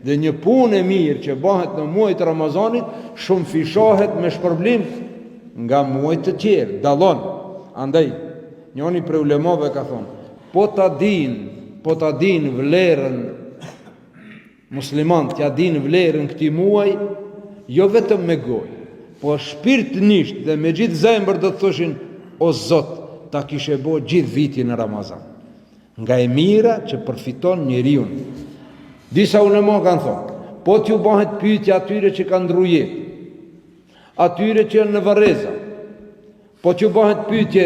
Dhe një punë e mirë që bëhet në muajt e Ramazanit shumë fishohet me shpërblim nga muajt të tjerë, dallon. Andaj njëri prej ulemave ka thonë, po ta din vlerën musliman, t'ja din vlerën këtij muaj, jo vetëm me gojë, po shpirtënisht dhe me gjithë zemër do të thoshin, o Zot, ta kishe bo gjithë vitin në Ramazan. Nga e mira që përfiton njeriu. Disa ulema kanë thonë, po t'ju bëhet pyetje atyre që kanë ndru jetë, atyre që janë në varreza, po t'ju bëhet pyetje,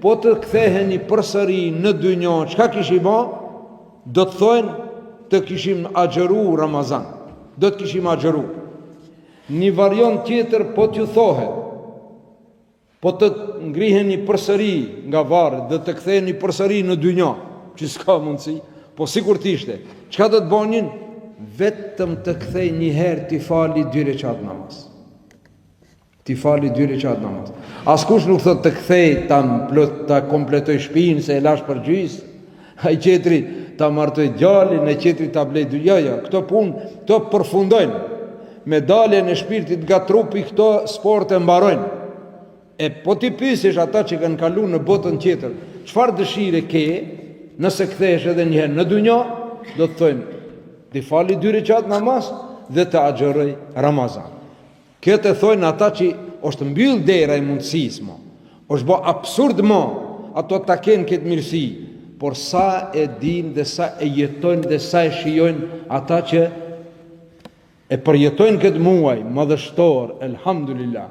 po të ktheheni përsëri në dynjë, çka kishi bë? Do të thonë të kishim agjëru Ramazan. Do të kishim agjëru. Një variant tjetër, po t'ju thohet, po të ngriheni përsëri nga varri, dhe të ktheheni përsëri në dynjë, që s'ka mundësi, po sikur t'ishte. Çka do të bënin? Vetëm të kthej një herë t'i fali 2 rekat namaz. T'i fali 2 rekat namaz. Askush nuk thot të kthej ta kompletoj shtëpinë se e lash për gjys. Ai qetri ta martoj djalin, ai qetri ta blej dy. Jo, këto punë, këto përfundojnë. Me daljen e shpirtit nga trupi këto sporte mbarojnë. E po ti pyesësh ata që kanë kaluar në botën tjetër, çfarë dëshire ke? Nëse kthehesh edhe një herë në dynjë, do të thonë, ti fali 2 rekat namaz dhe të agjëroj Ramazan. Këtë thonë ata që është mbyll dera e mundësisë, është bë absurd ato ta kenë këtë mirësi, por sa e dinë dhe sa e jetojnë dhe sa e shijojnë ata që e përjetojnë këtë muaj madhështor, elhamdulillah.